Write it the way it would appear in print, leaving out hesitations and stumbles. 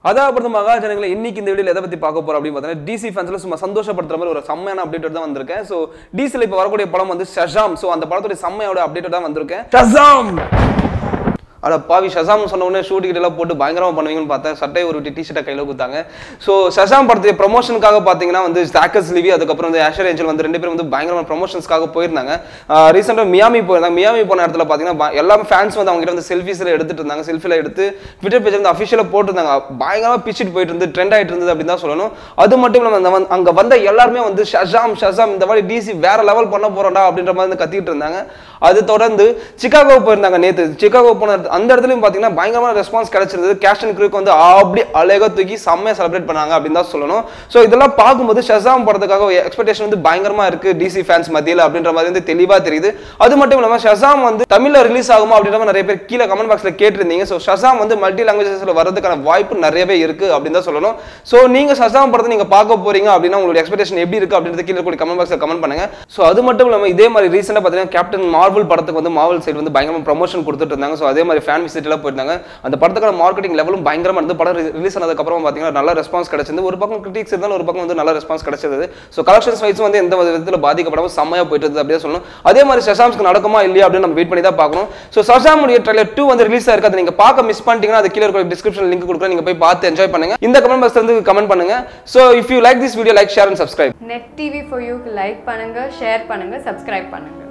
அதாவது மகாஜனங்களை இன்னைக்கு இந்த வீடியோல எதை பத்தி பார்க்க போறோம் அப்படின்னு பார்த்தீங்கன்னா டிசி ஃபேன்ஸ்ல சும்மா சந்தோஷப்படுத்துற மாதிரி ஒரு செம்மையான அப்டேட் தான் வந்திருக்கேன். சோ டிசில இப்ப வரக்கூடிய படம் வந்து ஷசாம். சோ அந்த படத்தோட செம்மையோட அப்டேட் தான் வந்திருக்கேன். ஷசாம் அட பாவி ஷசாம் சொன்ன உடனே ஷூட் கிட்ட எல்லாம் போட்டு பயங்கரமா பண்ணுவீங்கன்னு பார்த்தேன். சட்டை ஒரு டி-ஷர்ட்டை கையில கொடுத்தாங்க. ஸோ ஷசாம் படத்துடைய ப்ரொமோஷனுக்காக பார்த்தீங்கன்னா வந்து ஜாக்கஸ் லிவி அதுக்கப்புறம் வந்து ஆஷர் ஏஞ்சல் வந்து ரெண்டு பேரும் வந்து பயங்கரமான ப்ரொமோஷன்ஸ்க்காக போயிருந்தாங்க. ரீசெண்டாக மியாமி போயிருந்தாங்க. மியாமி போன இடத்துல பார்த்தீங்கன்னா எல்லாமே ஃபேன்ஸ் வந்து அவங்க கிட்ட வந்து செல்ஃபிஸ்ல எடுத்துட்டு இருந்தாங்க. செல்ஃபில எடுத்து ட்விட்டர் பேஜ் வந்து அஃபிஷியலாக போட்டுருந்தாங்க. பயங்கரமா பிச்சுட்டு போயிட்டு இருந்து ட்ரெண்ட் ஆகிட்டு இருந்தது அப்படின்னு தான் சொல்லணும். அது மட்டும் இல்லாமல் அங்கே வந்த எல்லாருமே வந்து ஷசாம் இந்த மாதிரி டிசி வேற லெவல் பண்ண போறோம்டா அப்படின்ற மாதிரி வந்து கத்திட்டு இருந்தாங்க. அது தொடர்ந்து சிகாகோ போயிருந்தாங்க. நேற்று சிகாகோ போன அந்த இடத்துலயும் பாத்தீங்கன்னா பயங்கரமான ரெஸ்பான்ஸ் கிடைச்சிருந்தது. கேஸ்ட் அண்ட் க்ரூக்கு வந்து அப்படி அழகா தூக்கி செம்மையா செலிப்ரேட் பண்ணாங்க அப்படின்னு தான் சொல்லணும். ஸோ இதெல்லாம் பார்க்கும்போது ஷசாம் படத்துக்காக எக்ஸ்பெக்டேஷன் வந்து பயங்கரமா இருக்கு டிசி ஃபேன்ஸ் மத்தியில் அப்படின்ற மாதிரி வந்து தெளிவா தெரியுது. அது மட்டும் இல்லாமல் ஷசாம் வந்து தமிழ்ல ரிலீஸ் ஆகுமா அப்படின்ற மாதிரி நிறைய பேர் கீழே கமெண்ட் பாக்ஸ்ல கேட்டிருந்தீங்க. ஸோ ஷசாம் வந்து மல்டி லாங்குவேஜஸ்ல வரதுக்கான வாய்ப்பு நிறையவே இருக்கு அப்படின்னு தான் சொல்லணும். ஸோ நீங்க ஷசாம் படத்தை நீங்க பார்க்க போறீங்க அப்படின்னா உங்களுடைய எக்ஸ்பெக்டேஷன் எப்படி இருக்கு அப்படின்றது கீழே கூட கமெண்ட் பாக்ஸ்ல கமெண்ட் பண்ணுங்க. ஸோ அது மட்டும் இல்லாமல் இதே மாதிரி ரீசெண்டா பார்த்தீங்கன்னா கேப்டன் மார்வல் படத்துக்கு வந்து மார்வல் சைடு வந்து பயங்கரமா ப்ரமோஷன் கொடுத்துட்டு இருந்தாங்க. ஸோ அதே மாதிரி ஃபேன் விசிட் எல்லாம் போயிருந்தாங்க. அந்த படத்துக்கான மார்க்கெட்டிங் லெவலும் பயங்கரமா இருந்து படம் ரிலீஸ் ஆனதுக்கு அப்புறம் பாத்தீங்கன்னா நல்ல ரெஸ்பான்ஸ் கிடைச்சது. ஒரு பக்கம் கிரிட்டிக்ஸ் இருந்தாலும் ஒரு பக்கம் வந்து நல்ல ரெஸ்பான்ஸ் கிடைச்சது. ஸோ கலெக்ஷன்ஸ் வைஸ் வந்து எந்த விதத்தில் பாதிக்கப்படாம செம்மையா போயிட்டு இருந்தது அப்படியே சொல்லணும். அதே மாதிரி ஷசாம்ஸ்க்கு நடக்குமா இல்லையா அப்படின்னு நம்ம வெயிட் பண்ணி தான் பார்க்கணும். ஸோ ஷசாமுடைய ட்ரைலர் 2 வந்து ரிலீஸ் ஆயிருக்கு. அதை நீங்க பார்க்க மிஸ் பண்ணிட்டீங்கன்னா அது கீழே இருக்கிற டிஸ்கிரிப்ஷன் லிங்க் கொடுக்குறேன். நீங்க போய் பார்த்து என்ஜாய் பண்ணுங்க. இந்த கமெண்ட் பாக்ஸ்ல இருந்து கமெண்ட் பண்ணுங்க. So if you like this video like share and subscribe. Net TV for you like பண்ணுங்க, ஷேர் பண்ணுங்க, சப்ஸ்கிரைப் பண்ணுங்க.